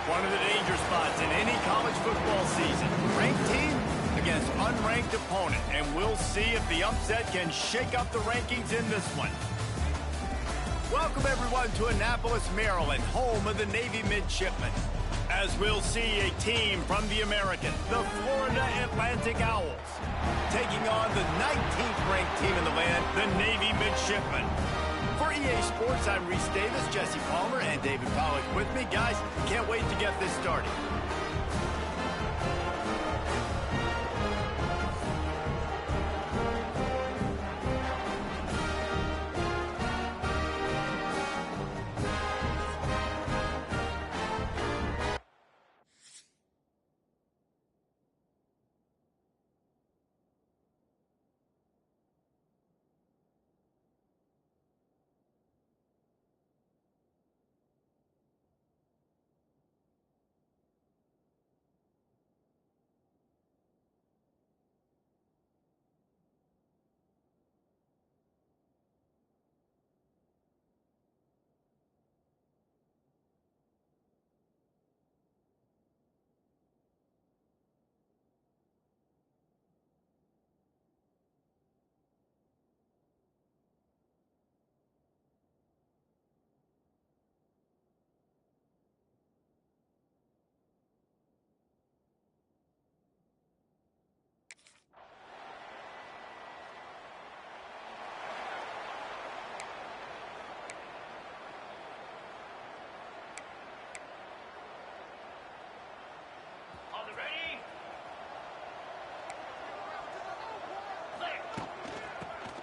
One of the danger spots in any college football season. Ranked team against unranked opponent. And we'll see if the upset can shake up the rankings in this one. Welcome, everyone, to Annapolis, Maryland, home of the Navy Midshipmen. As we'll see a team from the American, the Florida Atlantic Owls, taking on the 19th ranked team in the land, the Navy Midshipmen. For EA Sports, I'm Reese Davis, Jesse Palmer, and David Pollack with me. Guys, can't wait to get this started.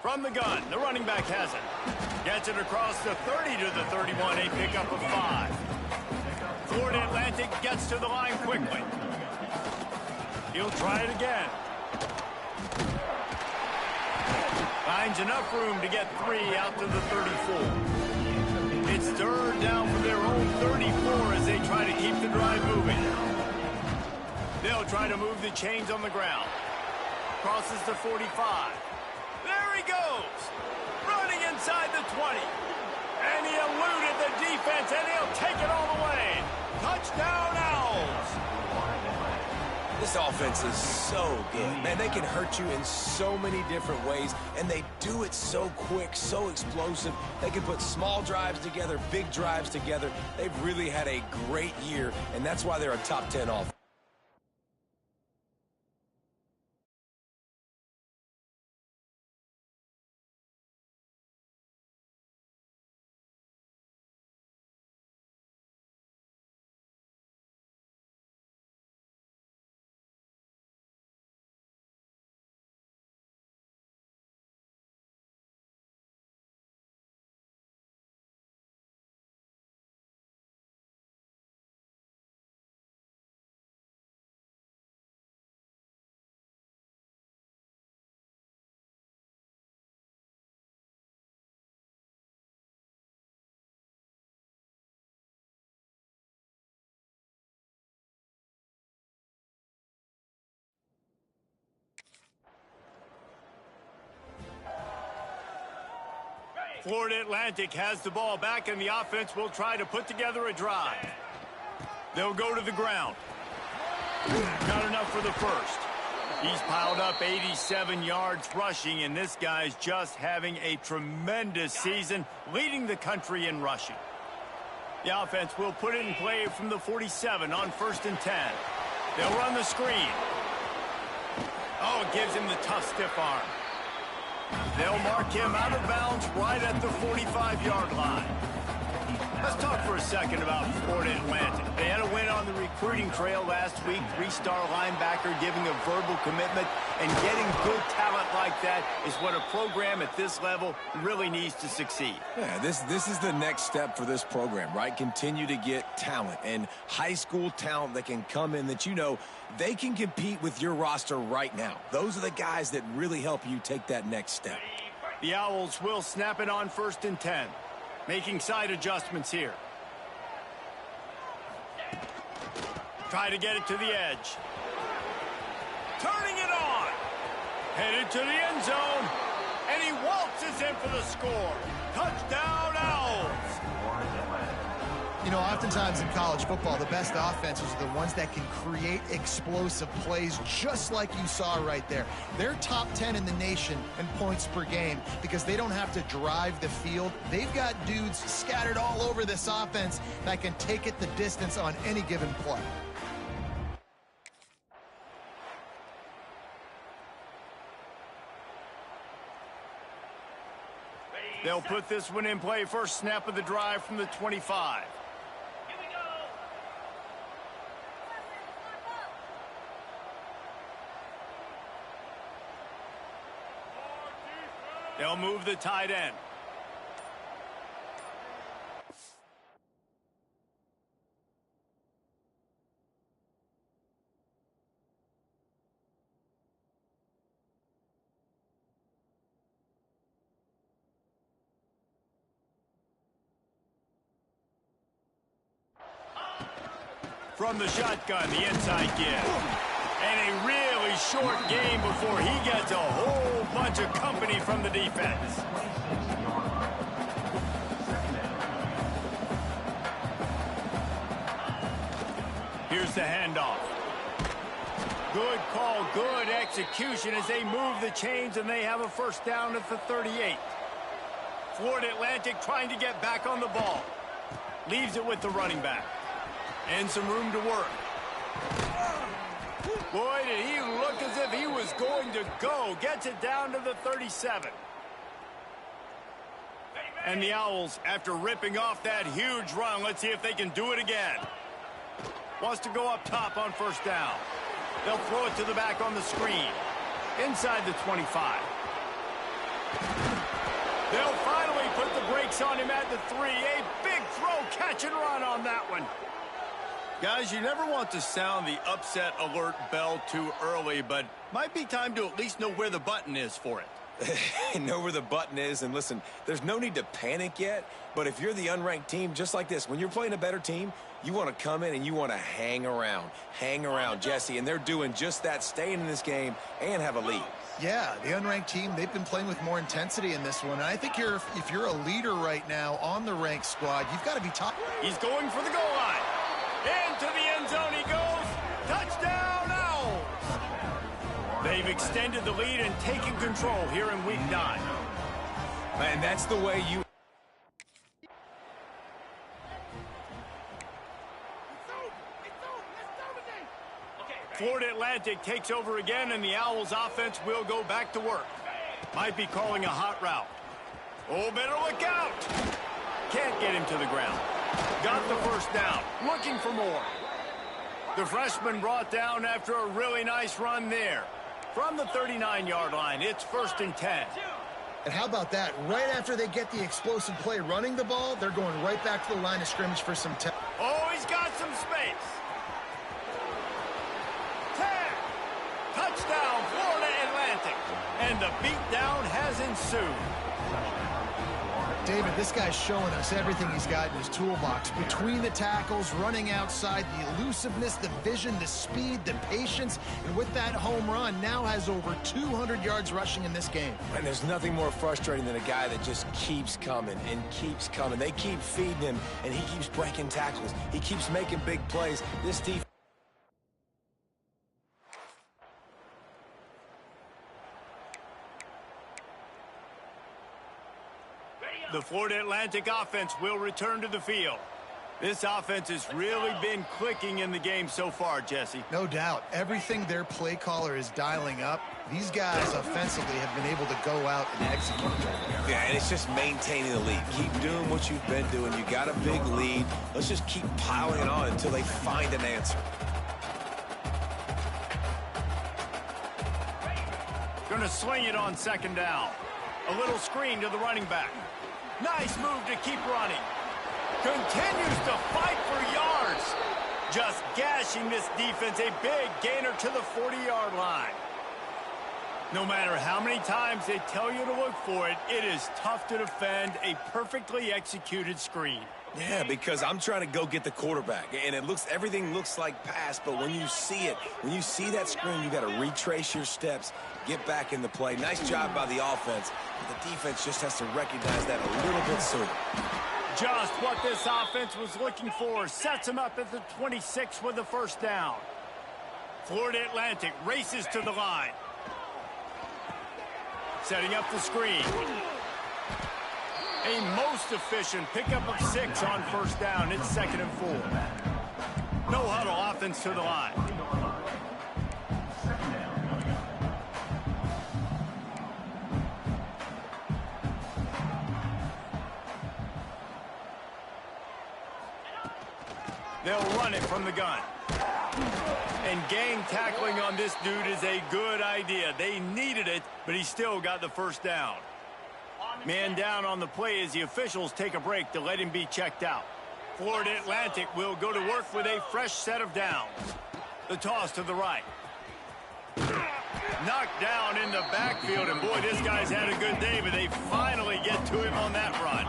From the gun, the running back has it. Gets it across the 30 to the 31, a pickup of 5. Florida Atlantic gets to the line quickly. He'll try it again. Finds enough room to get 3 out to the 34. It's third down from their own 34 as they try to keep the drive moving. They'll try to move the chains on the ground. Crosses the 45. There he goes, running inside the 20. And he eluded the defense, and he'll take it all the way. Touchdown, Owls. This offense is so good. Man, they can hurt you in so many different ways, and they do it so quick, so explosive. They can put small drives together, big drives together. They've really had a great year, and that's why they're a top 10 offense. Florida Atlantic has the ball back, and the offense will try to put together a drive. They'll go to the ground. Not enough for the first. He's piled up 87 yards rushing, and this guy's just having a tremendous season, leading the country in rushing. The offense will put it in play from the 47 on 1st and 10. They'll run the screen. Oh, it gives him the tough, stiff arm. They'll mark him out of bounds right at the 45-yard line. Let's talk for a second about Florida Atlantic. They had a win on the recruiting trail last week. 3-star linebacker giving a verbal commitment, and getting good talent like that is what a program at this level really needs to succeed. Yeah, this is the next step for this program, right? Continue to get talent and high school talent that can come in that they can compete with your roster right now. Those are the guys that really help you take that next step. The Owls will snap it on 1st and 10. Making side adjustments here. Try to get it to the edge. Turning it on. Headed to the end zone. And he waltzes in for the score. Touchdown, Owls. You know, oftentimes in college football, the best offenses are the ones that can create explosive plays, just like you saw right there. They're top 10 in the nation in points per game because they don't have to drive the field. They've got dudes scattered all over this offense that can take it the distance on any given play. They'll put this one in play. First snap of the drive from the 25. They'll move the tight end. From the shotgun, the inside give. And a really short game before he gets a whole bunch of company from the defense. Here's the handoff. Good call, good execution as they move the chains, and they have a first down at the 38. Florida Atlantic trying to get back on the ball. Leaves it with the running back. And some room to work. Boy, did he look as if he was going to go. Gets it down to the 37. And the Owls, after ripping off that huge run, let's see if they can do it again. Wants to go up top on first down. They'll throw it to the back on the screen. Inside the 25. They'll finally put the brakes on him at the 3. A big throw, catch and run on that one. Guys, you never want to sound the upset alert bell too early, but might be time to at least know where the button is for it. Know where the button is, and listen, there's no need to panic yet, but if you're the unranked team, just like this, when you're playing a better team, you want to come in and you want to hang around, Jesse, and they're doing just that, staying in this game and have a lead. Yeah, the unranked team, they've been playing with more intensity in this one, and I think if you're a leader right now on the ranked squad, you've got to be top. He's going for the goal line. Into the end zone he goes. Touchdown, Owls! They've extended the lead and taken control here in Week 9. And that's the way you... Florida Atlantic takes over again, and the Owls offense will go back to work. Might be calling a hot route. Oh, better look out! Can't get him to the ground. Got the first down. Looking for more. The freshman brought down after a really nice run there. From the 39-yard line, it's 1st and 10. And how about that? Right after they get the explosive play running the ball, they're going right back to the line of scrimmage for some time. Oh, he's got some space. 10. Touchdown, Florida Atlantic. And the beatdown has ensued. David, this guy's showing us everything he's got in his toolbox. Between the tackles, running outside, the elusiveness, the vision, the speed, the patience, and with that home run, now has over 200 yards rushing in this game. And there's nothing more frustrating than a guy that just keeps coming and keeps coming. They keep feeding him, and he keeps breaking tackles. He keeps making big plays. This defense... The Florida Atlantic offense will return to the field. This offense has really been clicking in the game so far, Jesse. No doubt. Everything their play caller is dialing up, these guys offensively have been able to go out and execute. Yeah, and it's just maintaining the lead. Keep doing what you've been doing. You got a big lead. Let's just keep piling it on until they find an answer. Going to sling it on second down. A little screen to the running back. Nice move to keep running. Continues to fight for yards. Just gashing this defense. A big gainer to the 40-yard line. No matter how many times they tell you to look for it, it is tough to defend a perfectly executed screen. Yeah, because I'm trying to go get the quarterback, and everything looks like pass, but when you see it, when you see that screen, you got to retrace your steps, get back in the play. Nice job by the offense, but the defense just has to recognize that a little bit sooner. Just what this offense was looking for. Sets him up at the 26 with the first down. Florida Atlantic races to the line. Setting up the screen. A most efficient pickup of 6 on first down. It's 2nd and 4. No huddle offense to the line. They'll run it from the gun. And gang tackling on this dude is a good idea. They needed it, but he still got the first down. Man down on the play as the officials take a break to let him be checked out. Florida Atlantic will go to work with a fresh set of downs. The toss to the right. Knocked down in the backfield, and boy, this guy's had a good day, but they finally get to him on that run.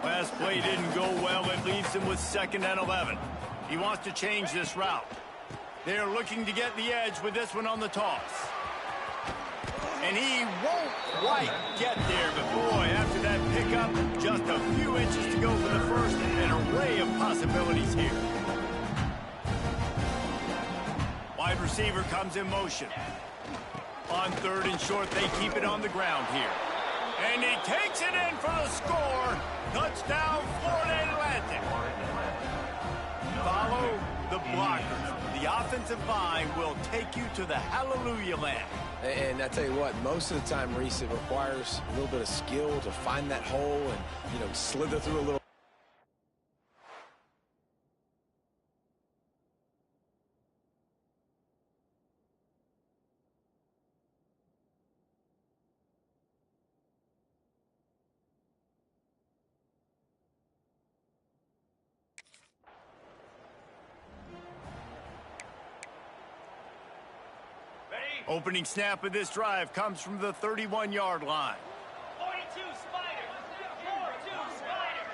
Last play didn't go well. It leaves him with 2nd and 11. He wants to change this route. They're looking to get the edge with this one on the toss. And he won't quite get there, but boy, after that pickup, just a few inches to go for the first, an array of possibilities here. Wide receiver comes in motion. On 3rd and short, they keep it on the ground here. And he takes it in for the score. Touchdown, Florida Atlantic. Follow the blockers. The offensive line will take you to the hallelujah land. And I tell you what, most of the time, Reese, it requires a little bit of skill to find that hole and, slither through a little. Opening snap of this drive comes from the 31-yard line. 42 Spider. 42 Spider.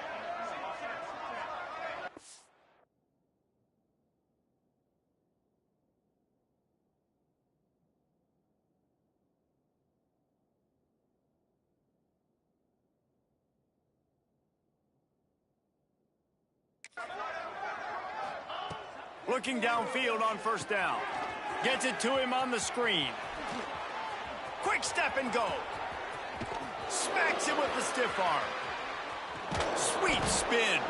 Looking downfield on first down. Gets it to him on the screen. Quick step and go. Smacks him with the stiff arm. Sweet spin.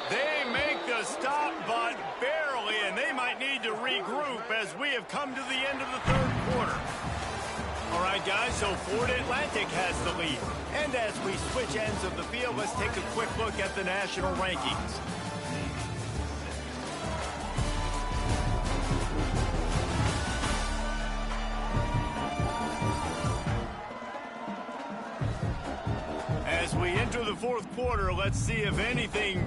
They make the stop, but barely, and they might need to regroup as we have come to the end of the 3rd quarter. All right, guys, so Florida Atlantic has the lead. And as we switch ends of the field, let's take a quick look at the national rankings. As we enter the 4th quarter, let's see if anything...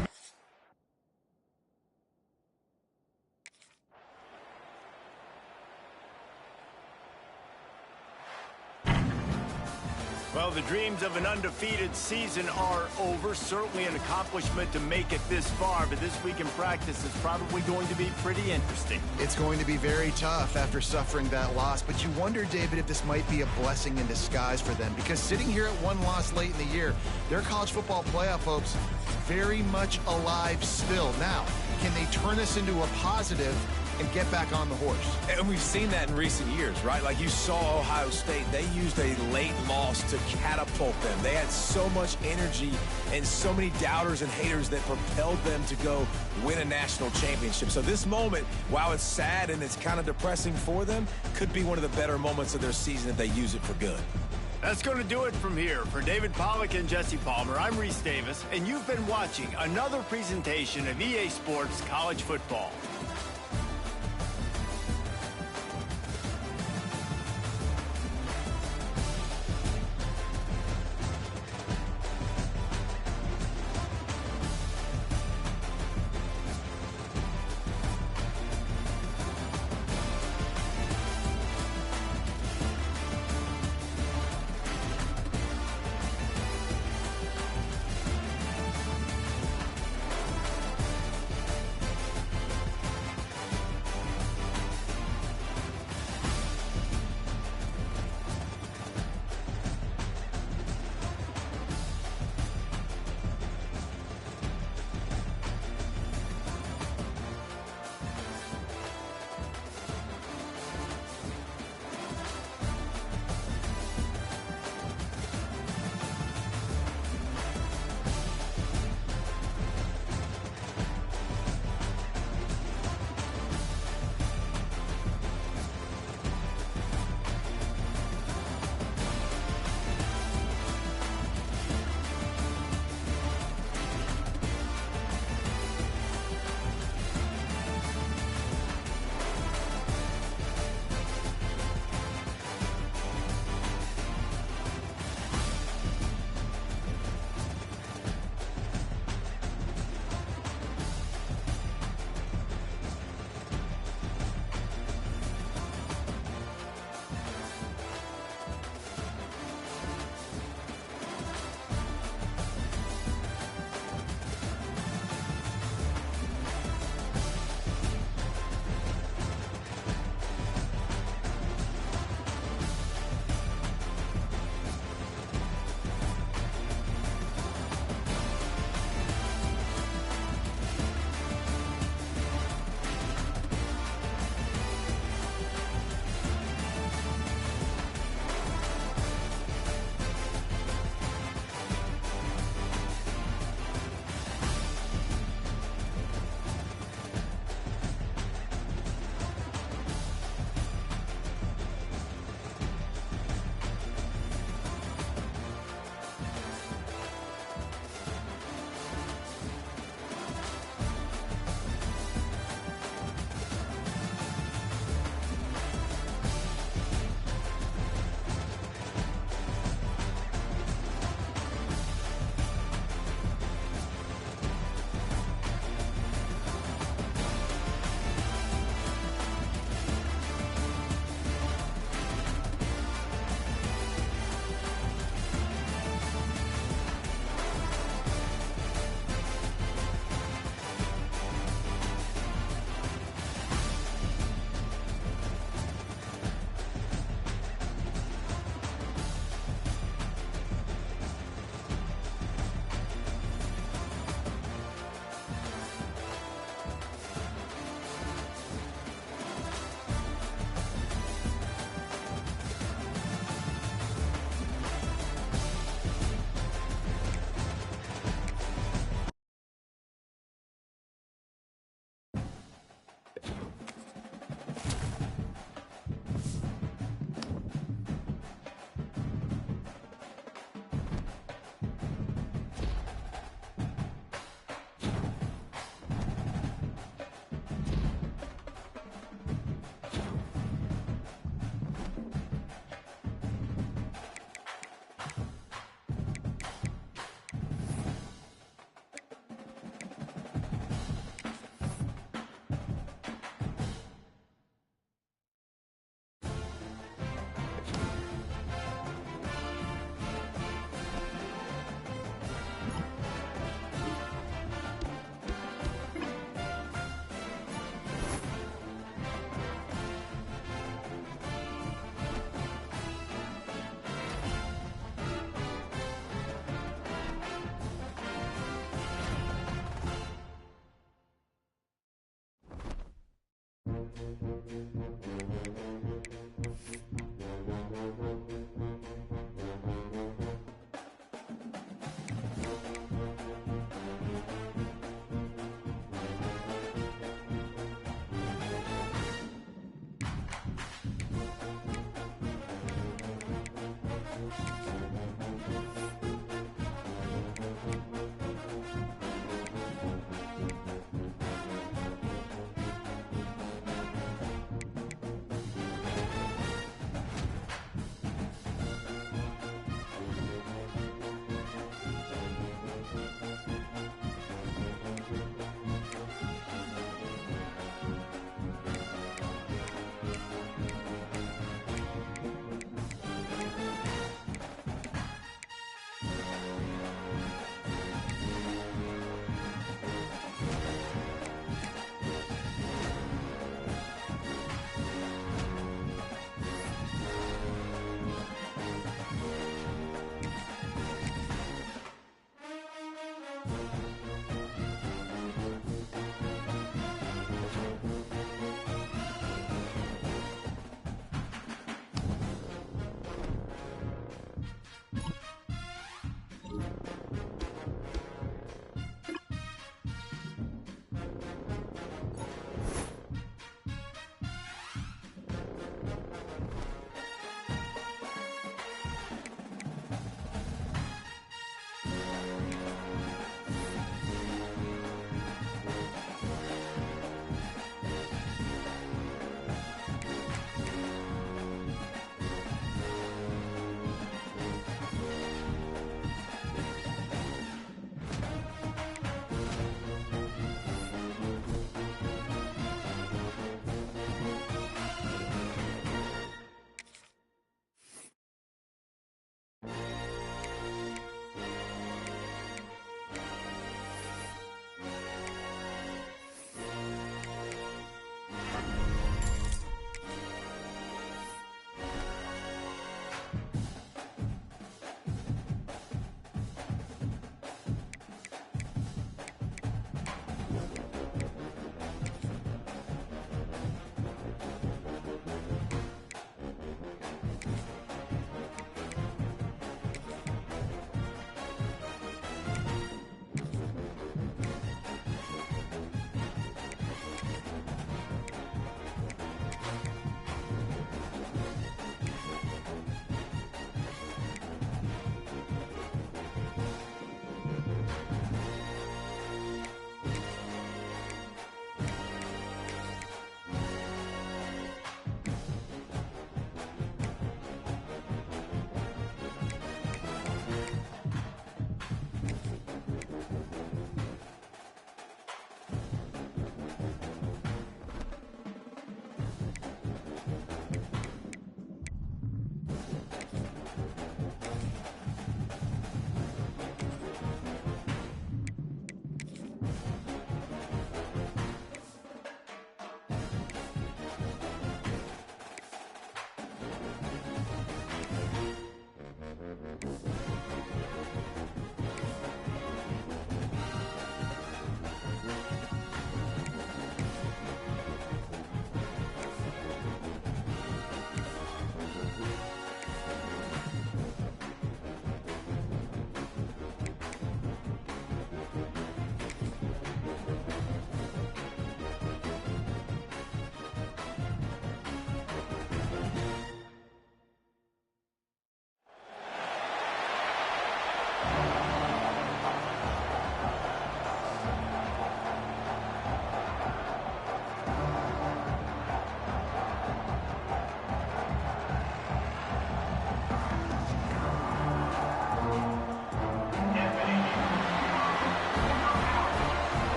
Well, the the dreams of an undefeated season are over. Certainly an accomplishment to make it this far, but this week in practice is probably going to be pretty interesting. It's going to be very tough after suffering that loss, but you wonder, David, if this might be a blessing in disguise for them, because sitting here at one loss late in the year, their college football playoff hopes very much alive still. Now, can they turn this into a positive and get back on the horse? And we've seen that in recent years, right? Like you saw Ohio State, they used a late loss to catapult them. They had so much energy and so many doubters and haters that propelled them to go win a national championship. So this moment, while it's sad and it's kind of depressing for them, could be one of the better moments of their season if they use it for good. That's going to do it from here. For David Pollack and Jesse Palmer, I'm Reese Davis, and you've been watching another presentation of EA Sports College Football.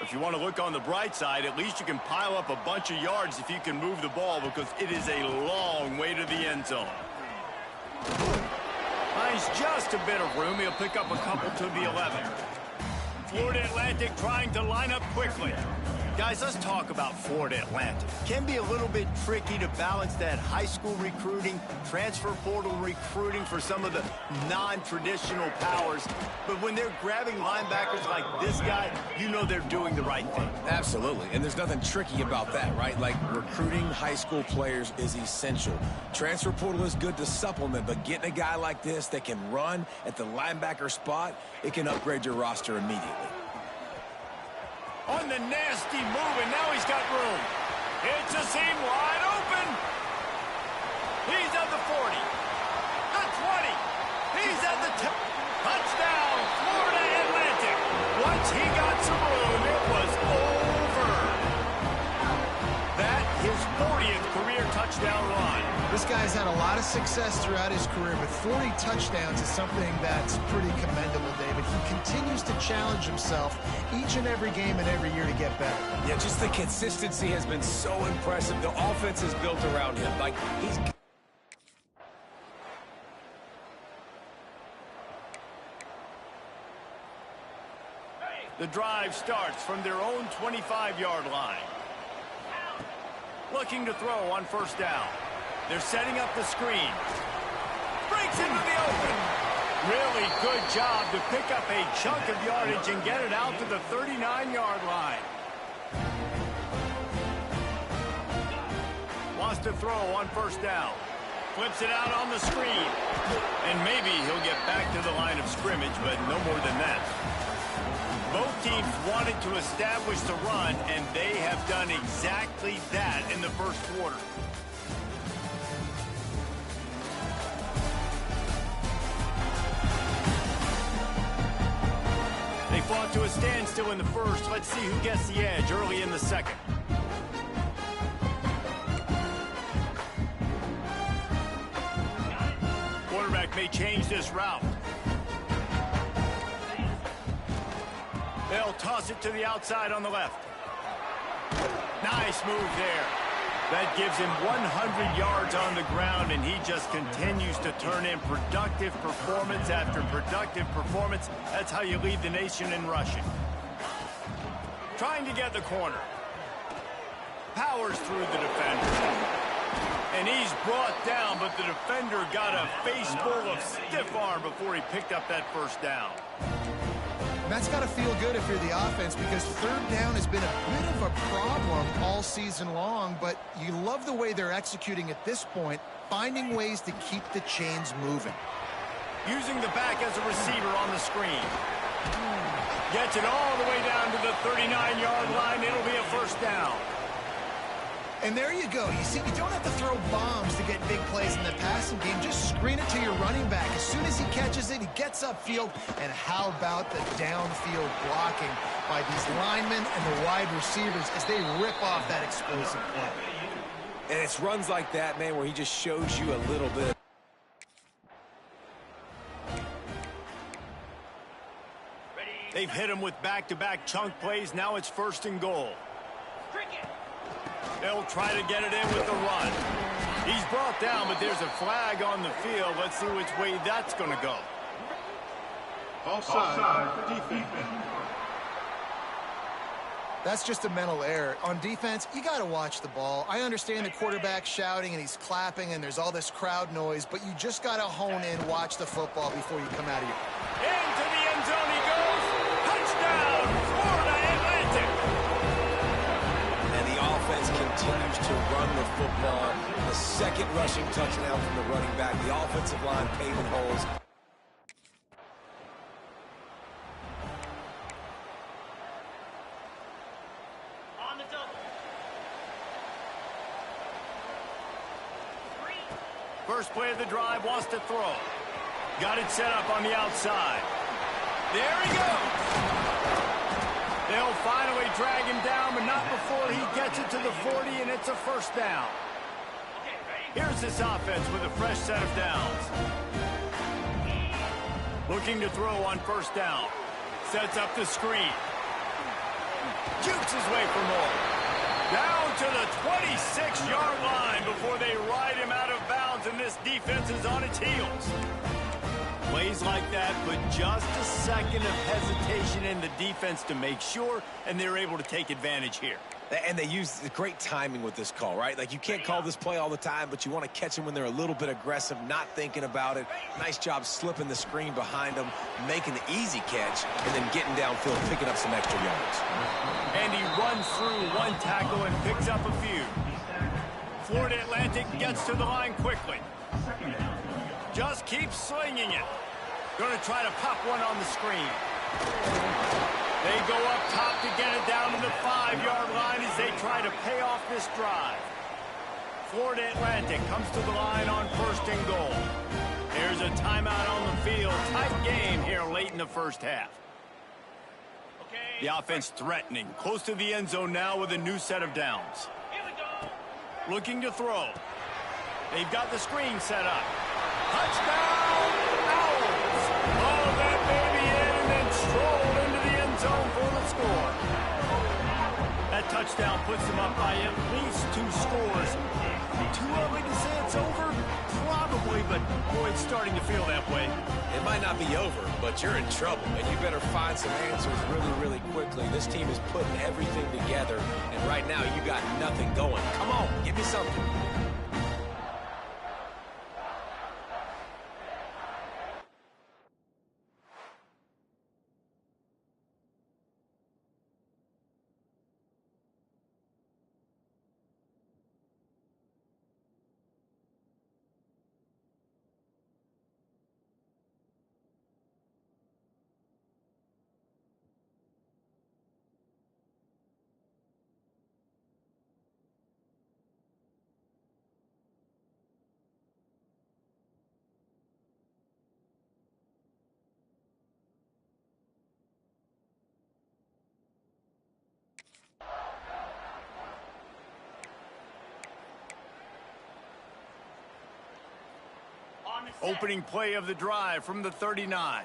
if you want to look on the bright side, at least you can pile up a bunch of yards if you can move the ball, because it is a long way to the end zone. Finds just a bit of room. He'll pick up a couple to the 11. Florida Atlantic trying to line up quickly. Guys, let's talk about Florida Atlantic. Can be a little bit tricky to balance that high school recruiting, transfer portal recruiting for some of the non-traditional powers. But when they're grabbing linebackers like this guy, you know they're doing the right thing. Absolutely, and there's nothing tricky about that, right? Like, recruiting high school players is essential. Transfer portal is good to supplement, but getting a guy like this that can run at the linebacker spot, it can upgrade your roster immediately. On the nasty move, and now he's got room. It's a seam wide open. He's at the 40. The 20. He's at the 10. Touchdown, Florida Atlantic. Once he got some room, it was over. That, his 40th career touchdown run. This guy's had a lot of success throughout his career, but 40 touchdowns is something that's pretty commendable, David. He continues to challenge himself each and every game and every year to get better. Yeah, just the consistency has been so impressive. The offense is built around him. Like, he's... The drive starts from their own 25-yard line. Looking to throw on first down. They're setting up the screen. Breaks into the open. Really good job to pick up a chunk of yardage and get it out to the 39-yard line. Wants to throw on first down. Flips it out on the screen. And maybe he'll get back to the line of scrimmage, but no more than that. Both teams wanted to establish the run, and they have done exactly that in the first quarter. They fought to a standstill in the first. Let's see who gets the edge early in the second. Quarterback may change this route. They'll toss it to the outside on the left. Nice move there. That gives him 100 yards on the ground, and he just continues to turn in productive performance after productive performance. That's how you lead the nation in rushing. Trying to get the corner. Powers through the defender. And he's brought down, but the defender got a face full of stiff arm before he picked up that first down. That's got to feel good if you're the offense, because third down has been a bit of a problem all season long, but you love the way they're executing at this point, finding ways to keep the chains moving. Using the back as a receiver on the screen. Gets it all the way down to the 39-yard line. It'll be a first down. And there you go. You see, you don't have to throw bombs to get big plays in the passing game. Just screen it to your running back. As soon as he catches it, he gets upfield. And how about the downfield blocking by these linemen and the wide receivers as they rip off that explosive play. And it's runs like that, man, where he just shows you a little bit. They've hit him with back-to-back chunk plays. Now it's first and goal. They'll try to get it in with the run. He's brought down, but there's a flag on the field. Let's see which way that's going to go. Offside, defense. That's just a mental error. On defense, you got to watch the ball. I understand the quarterback shouting and he's clapping and there's all this crowd noise, but you just got to hone in, watch the football before you come out of here. Into the end zone he goes. Touchdown, Florida Atlantic. And the offense continues to run the football. The second rushing touchdown from the running back. The offensive line paving holes. On the double. First play of the drive, wants to throw. Got it set up on the outside. There he goes. They'll finally drag him down, but not before he gets it to the 40, and it's a first down. Here's this offense with a fresh set of downs. Looking to throw on first down. Sets up the screen. Jukes his way for more. Down to the 26-yard line before they ride him out of bounds, and this defense is on its heels. Plays like that put just a second of hesitation in the defense to make sure, and they're able to take advantage here. And they use great timing with this call, right? Like, you can't call this play all the time, but you want to catch them when they're a little bit aggressive, not thinking about it. Nice job slipping the screen behind them, making the easy catch, and then getting downfield, picking up some extra yards. And he runs through one tackle and picks up a few. Florida Atlantic gets to the line quickly. Just keeps slinging it. Going to try to pop one on the screen. They go up top to get it down to the 5-yard line as they try to pay off this drive. Florida Atlantic comes to the line on 1st and goal. There's a timeout on the field. Tight game here late in the first half. The offense threatening. Close to the end zone now with a new set of downs. Looking to throw. They've got the screen set up. Touchdown, Owls! Oh, that baby in and then strolled into the end zone for the score. That touchdown puts them up by at least 2 scores. Too early to say it's over? Probably, but boy, it's starting to feel that way. It might not be over, but you're in trouble, and you better find some answers really, really quickly. This team is putting everything together, and right now you got nothing going. Come on, give me something. Opening play of the drive from the 39.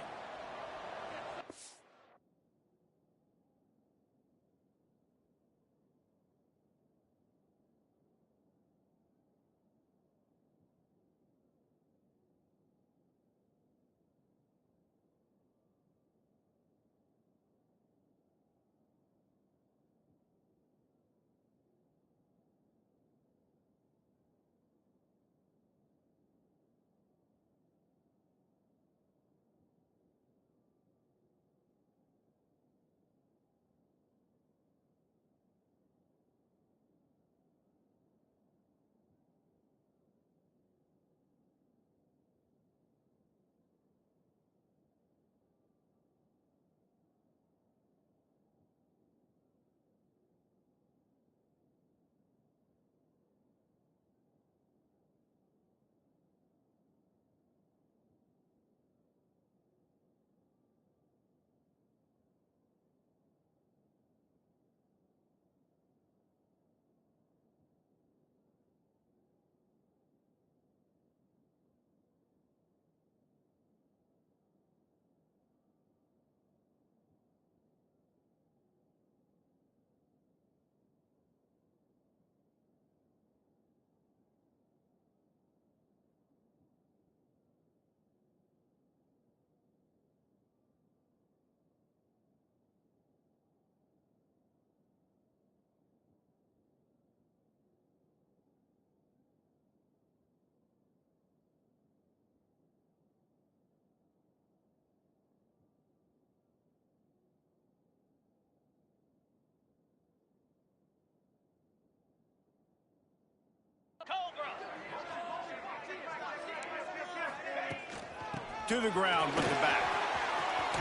To the ground with the back.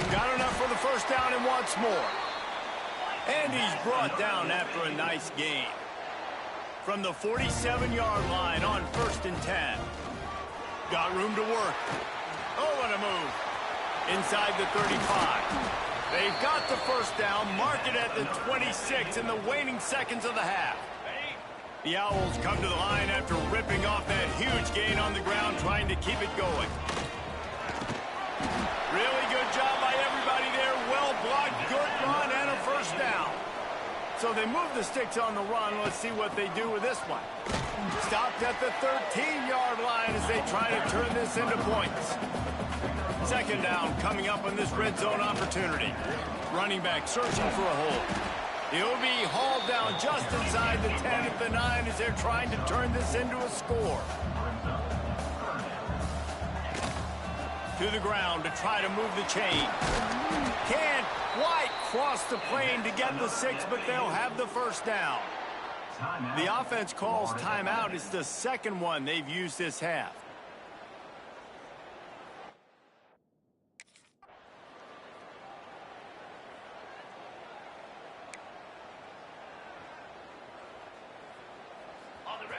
Got enough for the first down and wants more. And he's brought down after a nice gain. From the 47-yard line on 1st and 10. Got room to work. Oh, what a move. Inside the 35. They've got the first down, mark it at the 26 in the waning seconds of the half. The Owls come to the line after ripping off that huge gain on the ground, trying to keep it going. Really good job by everybody there. Well blocked, good run, and a first down. So they move the sticks on the run. Let's see what they do with this one. Stopped at the 13-yard line as they try to turn this into points. Second down coming up on this red zone opportunity. Running back searching for a hole. He'll be hauled down just inside the 10 at the 9 as they're trying to turn this into a score. To the ground to try to move the chain. Can't quite cross the plane to get the 6, but they'll have the first down. The offense calls timeout. It's the second one they've used this half.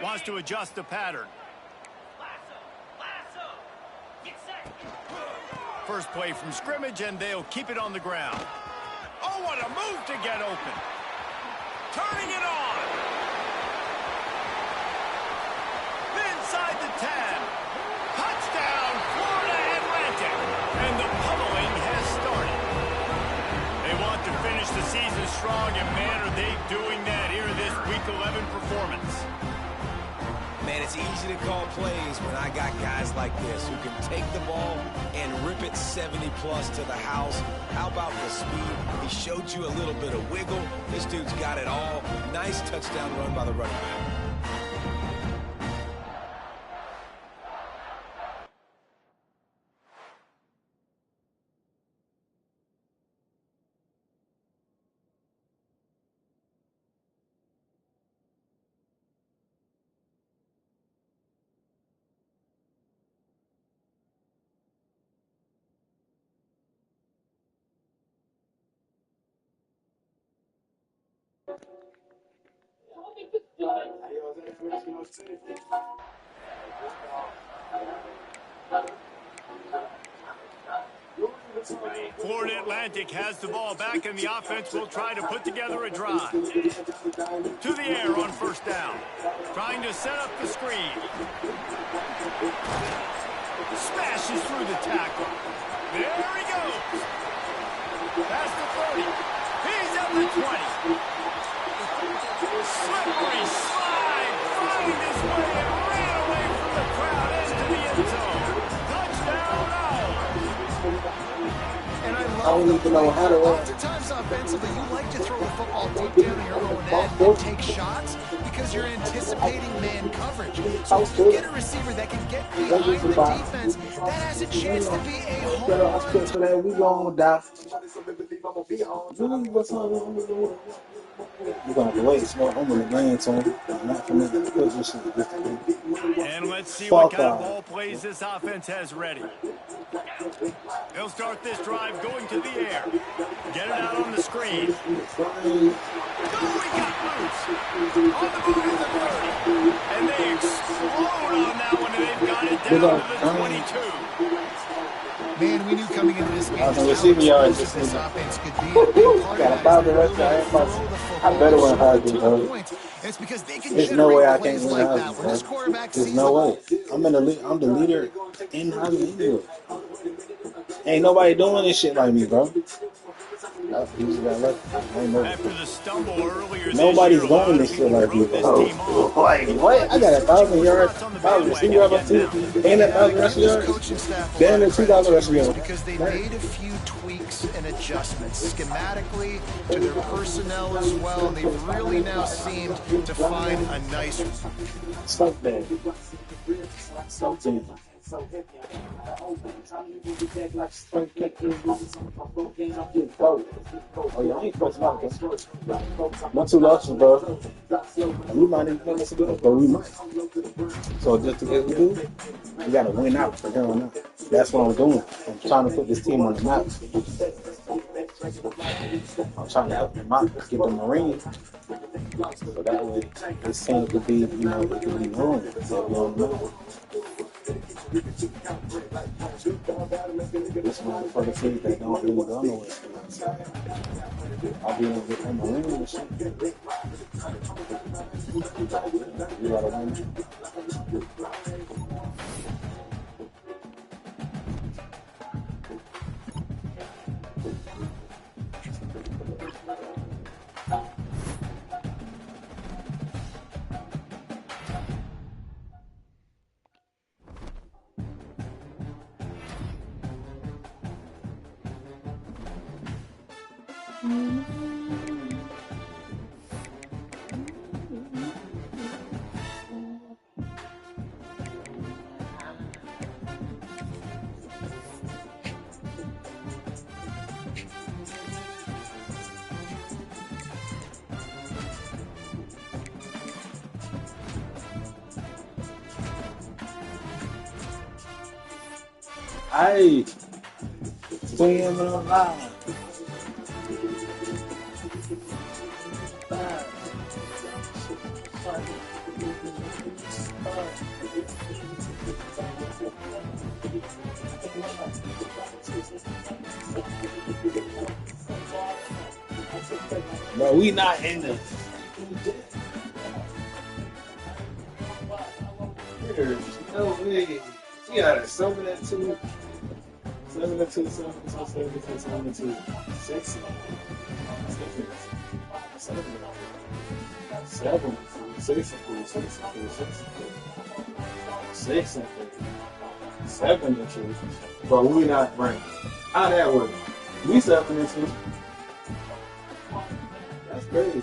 Wants to adjust the pattern. First play from scrimmage, and they'll keep it on the ground. Oh, what a move to get open. Turning it on. Inside the 10. Touchdown, Florida Atlantic. And the pummeling has started. They want to finish the season strong, and man, are they doing that here in this Week 11 performance. Man, it's easy to call plays when I got guys like this who can take the ball and rip it 70-plus to the house. How about the speed? He showed you a little bit of wiggle. This dude's got it all. Nice touchdown run by the running back. Florida Atlantic has the ball back, and the offense will try to put together a drive. To the air on first down. Trying to set up the screen. Smashes through the tackle. There he goes. Past the 30. He's at the 20. Slippery slide. Find his way and ran away from the crowd into the end zone. Touchdown, Owl. And I don't even know how to run. Oftentimes offensively, you like to throw the football deep down in your own end and take shots because you're anticipating man coverage. So if you get a receiver that can get behind the defense, that has a chance to be a home run. We gonna die. We're gonna have to wait. It's more home in the game, Tony. Not from the position. And let's see what kind of ball plays this offense has ready. They'll start this drive going to the air. Get it out on the screen. Oh, he got loose. On the move to the 30. And they explode on that one, and they've got it down to the 22. Man, we knew coming into this game I was how receiving yards. explosive this offense could be. A big part Got of a that thousand is rush their yards. ability to throw the football I better win and Heisman, score bro. points. And it's because they can There's no way I generate can't plays win like that. Heisman, When this bro. quarterback There's sees no the way. I'm the leader in Heisman anyway. Ain't nobody doing this shit like me, bro. After the stumble earlier this Nobody's year, a going lot this of shit people like me, wrote this bro. team off. Like, what? I got 1,000 yards, 1,000 receiving yards on team, and 1,000 rushing yards. coaching staff a Damn lot near of credit 2,000 too, rushing yards. because they made a few tweaks and adjustments schematically to their personnel as well, and they've really now seemed to find a nice Stuff that. Oh, yeah, I ain't fucking out. Not 2 losses, bro. We might even make us a good, but we might. So just to get we do, we gotta win out for here on out. That's what I'm doing. I'm trying to put this team on the map. I'm trying to help them out, get them a ring. So that way, this team could be, it could be wrong. So we don't know. This one for the teams that don't really go nowhere. I'll be able to get them a ring and shit. We gotta win. Hey, swim on line. But we not in the. There's no way. You gotta summon that to 72, 72. 6. 7. 6. 7 and 2. But we not ranked. How that work? We 7 and 2. That's crazy.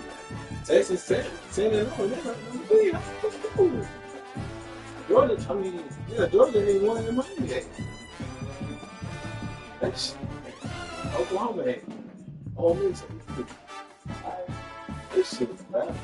Texas 10 and 0. They're not number 3. Georgia, I mean, yeah, Georgia ain't won in Miami game. That's Oklahoma ain't. Oh, me too. This shit is bad.